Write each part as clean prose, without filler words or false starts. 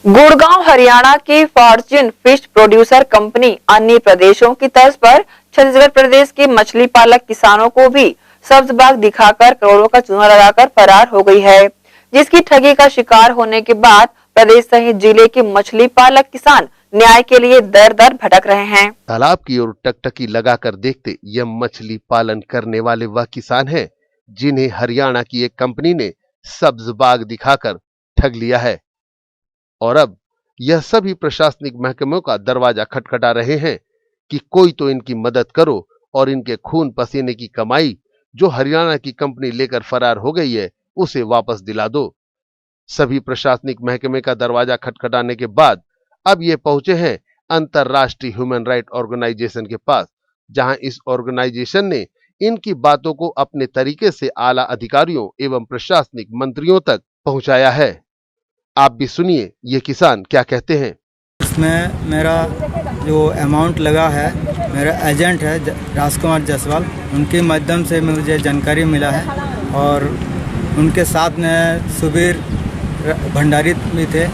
गुड़गांव हरियाणा की Fortune fish producer company अन्य प्रदेशों की तर्ज पर छत्तीसगढ़ प्रदेश के मछली पालक किसानों को भी सब्ज बाग दिखाकर करोड़ों का चूना लगाकर फरार हो गई है, जिसकी ठगी का शिकार होने के बाद प्रदेश सहित जिले के मछली पालक किसान न्याय के लिए दर दर भटक रहे हैं। तालाब की ओर टकटकी लगाकर देखते यह मछली पालन करने वाले वह किसान हैं जिन्हें हरियाणा की एक कंपनी ने सब्ज बाग दिखाकर ठग लिया है और अब यह सभी प्रशासनिक महकमों का दरवाजा खटखटा रहे हैं कि कोई तो इनकी मदद करो और इनके खून पसीने की कमाई जो हरियाणा की कंपनी लेकर फरार हो गई है उसे वापस दिला दो। सभी प्रशासनिक महकमे का दरवाजा खटखटाने के बाद अब ये पहुंचे हैं अंतरराष्ट्रीय ह्यूमन राइट ऑर्गेनाइजेशन के पास, जहां इस ऑर्गेनाइजेशन ने इनकी बातों को अपने तरीके से आला अधिकारियों एवं प्रशासनिक मंत्रियों तक पहुंचाया है। आप भी सुनिए ये किसान क्या कहते हैं। इसमें मेरा जो अमाउंट लगा है, मेरा एजेंट है राजकुमार जायसवाल, उनके माध्यम से मुझे जानकारी मिला है और उनके साथ में सुबीर भंडारी भी थे।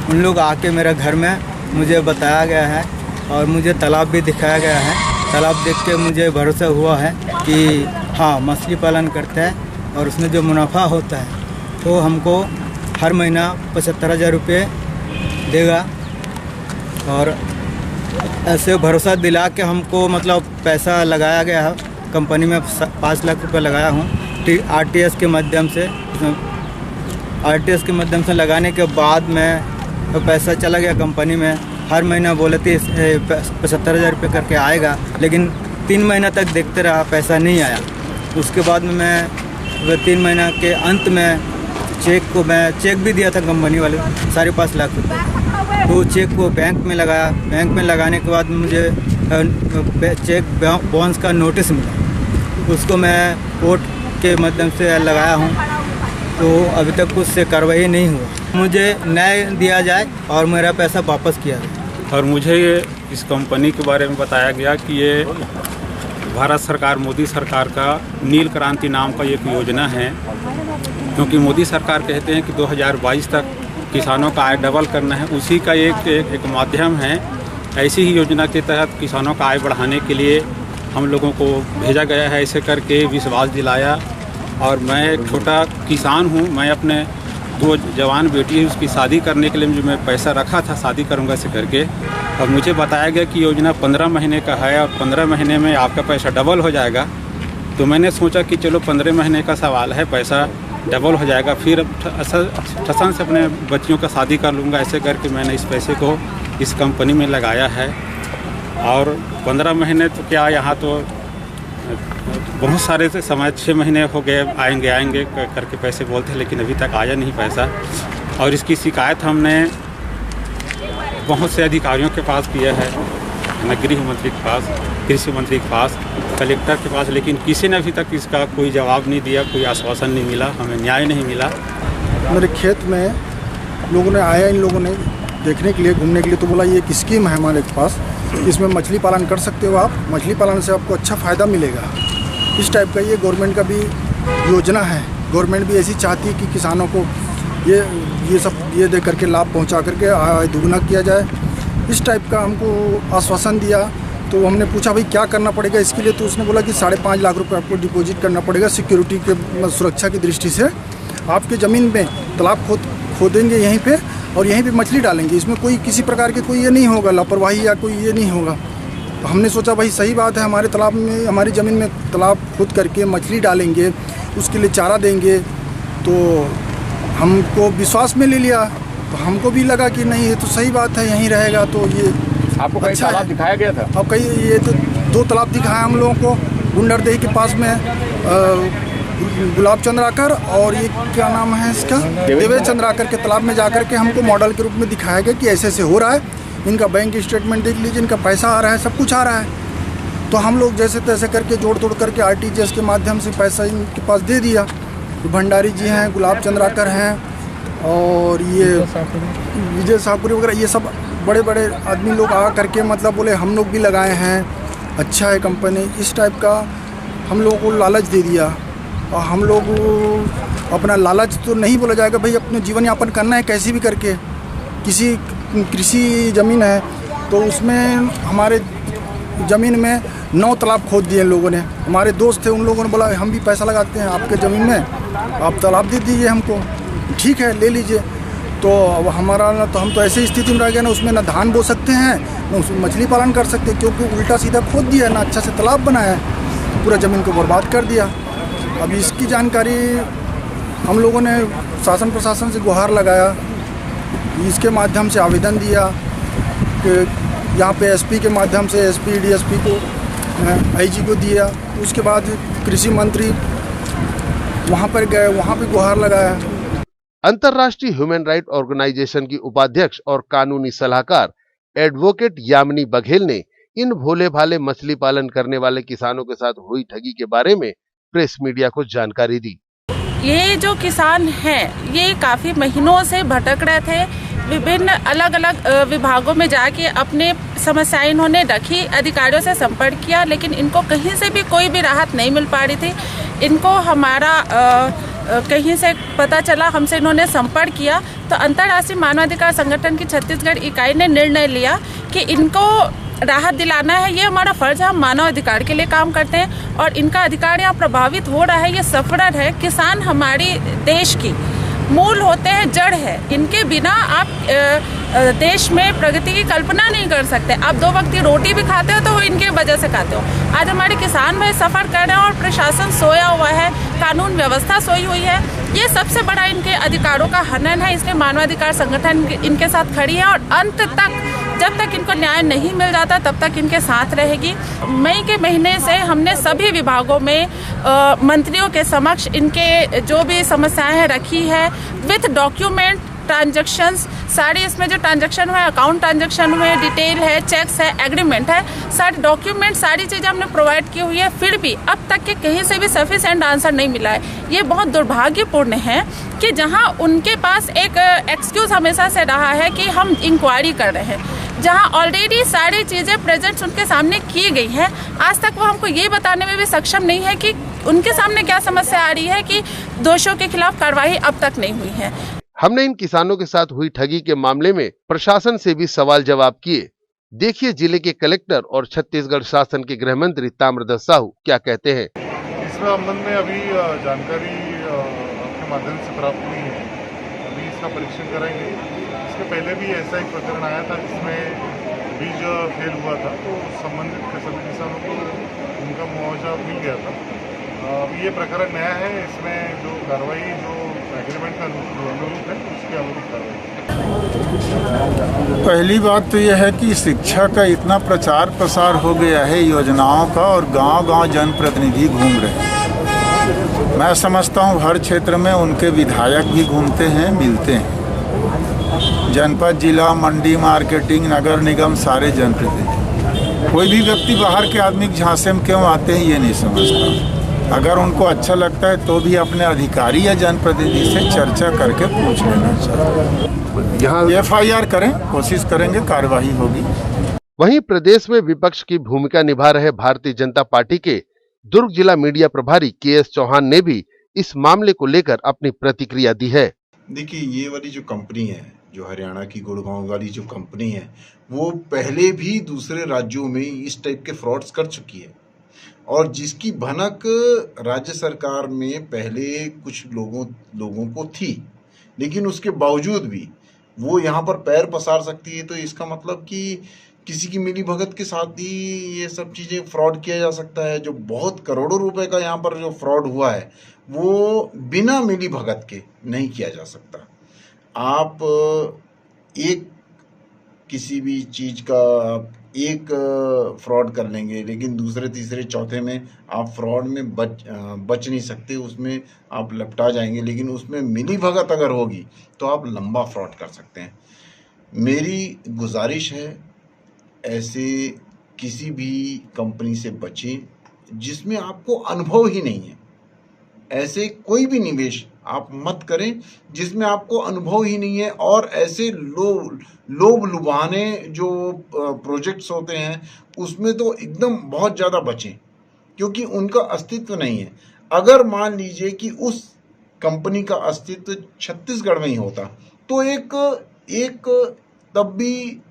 उन लोग आके मेरे घर में मुझे बताया गया है और मुझे तालाब भी दिखाया गया है। तालाब देख के मुझे भरोसा हुआ है कि हाँ, मछली पालन करते हैं और उसमें जो मुनाफा होता है तो हमको हर महीना 75,000 रुपये देगा और ऐसे भरोसा दिला के हमको मतलब पैसा लगाया गया है। कंपनी में 5 लाख रुपये लगाया हूँ आरटीएस के माध्यम से। आरटीएस के माध्यम से लगाने के बाद में तो पैसा चला गया कंपनी में। हर महीना बोले थे 75,000 रुपये करके आएगा, लेकिन 3 महीना तक देखते रहा, पैसा नहीं आया। उसके बाद में मैं 3 महीना के अंत में चेक भी दिया था कंपनी वाले 5.5 लाख रुपये। तो चेक को बैंक में लगाया। बैंक में लगाने के बाद मुझे चेक बाउंस का नोटिस मिला। उसको मैं कोर्ट के माध्यम से लगाया हूँ, तो अभी तक कुछ से कार्रवाई नहीं हुआ। मुझे न्याय दिया जाए और मेरा पैसा वापस किया जाए। और मुझे इस कंपनी के बारे में बताया गया कि ये भारत सरकार, मोदी सरकार का नील क्रांति नाम का एक योजना है, क्योंकि मोदी सरकार कहते हैं कि 2022 तक किसानों का आय डबल करना है। उसी का एक माध्यम है। ऐसी ही योजना के तहत किसानों का आय बढ़ाने के लिए हम लोगों को भेजा गया है। ऐसे करके विश्वास दिलाया। और मैं एक छोटा किसान हूँ। मैं अपने 2 जवान बेटी है, उसकी शादी करने के लिए जो मैं पैसा रखा था, शादी करूँगा ऐसे करके, और मुझे बताया गया कि योजना 15 महीने का है और 15 महीने में आपका पैसा डबल हो जाएगा। तो मैंने सोचा कि चलो 15 महीने का सवाल है, पैसा डबल हो जाएगा, फिर ठसन से अपने बच्चियों का शादी कर लूँगा। ऐसे करके मैंने इस पैसे को इस कंपनी में लगाया है। और 15 महीने तो क्या, यहाँ तो बहुत सारे से समय 6 महीने हो गए आएंगे करके पैसे बोलते हैं, लेकिन अभी तक आया नहीं पैसा। और इसकी शिकायत हमने बहुत से अधिकारियों के पास किया है, गृह मंत्री के पास, कृषि मंत्री के पास, कलेक्टर के पास, लेकिन किसी ने अभी तक इसका कोई जवाब नहीं दिया, कोई आश्वासन नहीं मिला, हमें न्याय नहीं मिला। मेरे खेत में लोगों ने आया, इन लोगों ने देखने के लिए, घूमने के लिए, तो बोला ये एक स्कीम है हमारे पास, इसमें मछली पालन कर सकते हो आप, मछली पालन से आपको अच्छा फ़ायदा मिलेगा। इस टाइप का ये गवर्नमेंट का भी योजना है। गवर्नमेंट भी ऐसी चाहती है कि किसानों को ये सब ये दे करके लाभ पहुंचा करके आय दुगना किया जाए। इस टाइप का हमको आश्वासन दिया। तो हमने पूछा भाई क्या करना पड़ेगा इसके लिए, तो उसने बोला कि 5.5 लाख रुपए आपको डिपॉजिट करना पड़ेगा सिक्योरिटी के सुरक्षा की दृष्टि से। आपके ज़मीन में तालाब खोदेंगे यहीं पे और यहीं पे मछली डालेंगे। इसमें कोई किसी प्रकार के कोई ये नहीं होगा, लापरवाही या कोई ये नहीं होगा। तो हमने सोचा भाई सही बात है, हमारे तालाब में, हमारी ज़मीन में तालाब खोद करके मछली डालेंगे, उसके लिए चारा देंगे। तो हमको विश्वास में ले लिया। तो हमको भी लगा कि नहीं ये तो सही बात है, यहीं रहेगा। तो ये आपको कई अच्छा तालाब दिखाया गया था? अब ये तो 2 तालाब दिखाया हम लोगों को, गुंडरदेही के पास में गुलाब चंद्राकर और ये क्या नाम है इसका, देवेश चंद्राकर के तालाब में जाकर के हमको मॉडल के रूप में दिखाया गया कि ऐसे ऐसे हो रहा है। इनका बैंक स्टेटमेंट देख लीजिए, इनका पैसा आ रहा है, सब कुछ आ रहा है। तो हम लोग जैसे तैसे करके जोड़ तोड़ करके आरटीजीएस के माध्यम से पैसा इनके पास दे दिया। भंडारी जी हैं, गुलाब चंद्राकर हैं और ये विजय साहपुरी वगैरह, ये सब बड़े बड़े आदमी लोग आ करके मतलब बोले हम लोग भी लगाए हैं, अच्छा है कंपनी। इस टाइप का हम लोगों को लालच दे दिया। और हम लोग अपना लालच तो नहीं बोला जाएगा भाई, अपने जीवन यापन करना है कैसे भी करके। किसी कृषि ज़मीन है तो उसमें हमारे ज़मीन में 9 तालाब खोद दिए लोगों ने। हमारे दोस्त थे, उन लोगों ने बोला हम भी पैसा लगाते हैं आपके ज़मीन में, आप तालाब दे दीजिए हमको। ठीक है, ले लीजिए। तो अब हमारा ना, तो हम तो ऐसी स्थिति में रह गए ना, उसमें ना धान बो सकते हैं ना उसमें मछली पालन कर सकते हैं, क्योंकि उल्टा सीधा खोद दिया है ना अच्छा से तालाब बनाया है, पूरा ज़मीन को बर्बाद कर दिया। अब इसकी जानकारी हम लोगों ने शासन प्रशासन से गुहार लगाया, इसके माध्यम से आवेदन दिया कि यहाँ पे एसपी के माध्यम से एसपी डीएसपी को आईजी को दिया। उसके बाद कृषि मंत्री वहाँ पर गए, वहाँ पे गुहार लगाया। अंतर्राष्ट्रीय ह्यूमन राइट ऑर्गेनाइजेशन की उपाध्यक्ष और कानूनी सलाहकार एडवोकेट यामिनी बघेल ने इन भोले भाले मछली पालन करने वाले किसानों के साथ हुई ठगी के बारे में प्रेस मीडिया को जानकारी दी। ये जो किसान हैं ये काफ़ी महीनों से भटक रहे थे, विभिन्न अलग अलग विभागों में जाके अपने समस्याएं इन्होंने रखी, अधिकारियों से संपर्क किया, लेकिन इनको कहीं से भी कोई भी राहत नहीं मिल पा रही थी। इनको हमारा कहीं से पता चला, हमसे इन्होंने संपर्क किया तो अंतर्राष्ट्रीय मानवाधिकार संगठन की छत्तीसगढ़ इकाई ने निर्णय लिया कि इनको राहत दिलाना है, ये हमारा फर्ज है, हम मानव अधिकार के लिए काम करते हैं और इनका अधिकार यहाँ प्रभावित हो रहा है, ये सफर है। किसान हमारी देश की मूल होते हैं, जड़ है, इनके बिना आप देश में प्रगति की कल्पना नहीं कर सकते। आप 2 वक्त की रोटी भी खाते हो तो वो इनके वजह से खाते हो। आज हमारे किसान भाई सफर कर रहे हैं और प्रशासन सोया हुआ है, कानून व्यवस्था सोई हुई है, ये सबसे बड़ा इनके अधिकारों का हनन है। इसलिए मानवाधिकार संगठन इनके साथ खड़ी है और अंत तक जब तक इनको न्याय नहीं मिल जाता तब तक इनके साथ रहेगी। मई के महीने से हमने सभी विभागों में मंत्रियों के समक्ष इनके जो भी समस्याएं रखी है विथ डॉक्यूमेंट ट्रांजैक्शंस, सारी इसमें जो ट्रांजैक्शन हुए, अकाउंट ट्रांजैक्शन हुए, डिटेल है, चेक्स है, एग्रीमेंट है, सारे डॉक्यूमेंट, सारी चीज़ें हमने प्रोवाइड की हुई है। फिर भी अब तक के कहीं से भी सफिशिएंट आंसर नहीं मिला है। ये बहुत दुर्भाग्यपूर्ण है कि जहां उनके पास एक एक्सक्यूज हमेशा से रहा है कि हम इंक्वायरी कर रहे हैं, जहां ऑलरेडी सारी चीज़ें प्रेजेंट उनके सामने की गई हैं, आज तक वो हमको ये बताने में भी सक्षम नहीं है कि उनके सामने क्या समस्या आ रही है कि दोषियों के खिलाफ कार्रवाई अब तक नहीं हुई है। हमने इन किसानों के साथ हुई ठगी के मामले में प्रशासन से भी सवाल जवाब किए। देखिए जिले के कलेक्टर और छत्तीसगढ़ शासन के गृह मंत्री ताम्रध्वज साहू क्या कहते हैं। इस संबंध में अभी जानकारी आपके माध्यम से प्राप्त हुई है, अभी इसका परीक्षण कराएंगे। इसके पहले भी ऐसा एक प्रकरण आया था जिसमें बीज फेल हुआ था, तो संबंधित सभी किसानों को उनका मुआवजा मिल गया था। अभी ये प्रकरण नया है, इसमें जो कार्रवाई जो एग्रीमेंट का अनुरूप है उसके अनुरूप कार्रवाई। पहली बात तो यह है कि शिक्षा का इतना प्रचार प्रसार हो गया है योजनाओं का, और गांव-गांव जनप्रतिनिधि घूम रहे हैं। मैं समझता हूं हर क्षेत्र में उनके विधायक भी घूमते हैं, मिलते हैं। जनपद, जिला, मंडी, मार्केटिंग, नगर निगम, सारे जनप्रतिनिधि। कोई भी व्यक्ति बाहर के आदमी के झांसे में क्यों आते हैं ये नहीं समझता। अगर उनको अच्छा लगता है तो भी अपने अधिकारी या जनप्रतिनिधि से चर्चा करके पूछ लेना चाहिए। यहाँ FIR करें, कोशिश करेंगे, कार्यवाही होगी। वहीं प्रदेश में विपक्ष की भूमिका निभा रहे भारतीय जनता पार्टी के दुर्ग जिला मीडिया प्रभारी KS चौहान ने भी इस मामले को लेकर अपनी प्रतिक्रिया दी है। देखिए, ये वाली जो कंपनी है, जो हरियाणा की गुड़गांव वाली जो कंपनी है, वो पहले भी दूसरे राज्यों में इस टाइप के फ्रॉड्स कर चुकी है, और जिसकी भनक राज्य सरकार में पहले कुछ लोगों को थी, लेकिन उसके बावजूद भी वो यहाँ पर पैर पसार सकती है। तो इसका मतलब कि किसी की मिली भगत के साथ ही ये सब चीज़ें फ्रॉड किया जा सकता है। जो बहुत करोड़ों रुपए का यहाँ पर जो फ्रॉड हुआ है वो बिना मिली भगत के नहीं किया जा सकता। आप एक किसी भी चीज़ का एक फ्रॉड कर लेंगे, लेकिन दूसरे तीसरे चौथे में आप फ्रॉड में बच नहीं सकते, उसमें आप लपटा जाएंगे। लेकिन उसमें मिली भगत अगर होगी तो आप लंबा फ्रॉड कर सकते हैं। मेरी गुजारिश है, ऐसे किसी भी कंपनी से बचें जिसमें आपको अनुभव ही नहीं है। ऐसे कोई भी निवेश आप मत करें जिसमें आपको अनुभव ही नहीं है, और ऐसे लोभ लुभाने जो प्रोजेक्ट्स होते हैं उसमें तो एकदम बहुत ज़्यादा बचें, क्योंकि उनका अस्तित्व नहीं है। अगर मान लीजिए कि उस कंपनी का अस्तित्व छत्तीसगढ़ में ही होता तो एक एक तब भी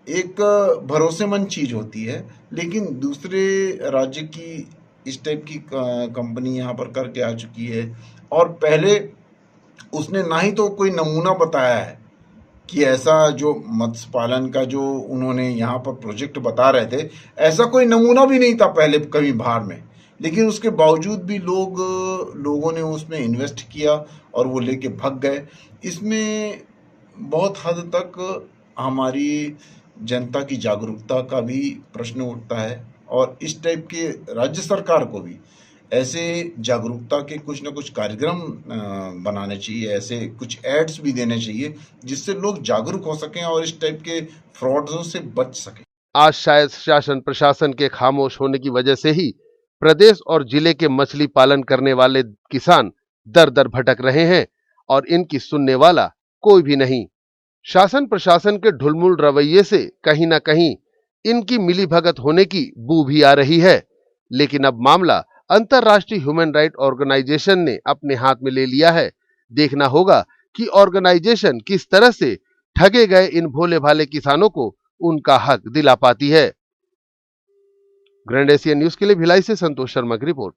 एक भरोसेमंद चीज़ होती है, लेकिन दूसरे राज्य की इस टाइप की कंपनी यहाँ पर करके आ चुकी है। और पहले उसने ना ही तो कोई नमूना बताया है कि ऐसा जो मत्स्य पालन का जो उन्होंने यहाँ पर प्रोजेक्ट बता रहे थे, ऐसा कोई नमूना भी नहीं था पहले कभी बाहर में। लेकिन उसके बावजूद भी लोगों ने उसमें इन्वेस्ट किया और वो लेके भाग गए। इसमें बहुत हद तक हमारी जनता की जागरूकता का भी प्रश्न उठता है, और इस टाइप के राज्य सरकार को भी ऐसे जागरूकता के कुछ न कुछ कार्यक्रम बनाने चाहिए, ऐसे कुछ एड्स भी देने चाहिए जिससे लोग जागरूक हो सकें और इस टाइप के फ्रॉड्सों से बच सकें। आज शायद शासन प्रशासन के खामोश होने की वजह से ही प्रदेश और जिले के मछली पालन करने वाले किसान दर दर भटक रहे हैं और इनकी सुनने वाला कोई भी नहीं। शासन प्रशासन के ढुलमुल रवैये से कहीं ना कहीं इनकी मिलीभगत होने की बू भी आ रही है। लेकिन अब मामला अंतर्राष्ट्रीय ह्यूमन राइट ऑर्गेनाइजेशन ने अपने हाथ में ले लिया है। देखना होगा कि ऑर्गेनाइजेशन किस तरह से ठगे गए इन भोले भाले किसानों को उनका हक दिला पाती है। ग्रैंड एशिया न्यूज के लिए भिलाई से संतोष शर्मा की रिपोर्ट।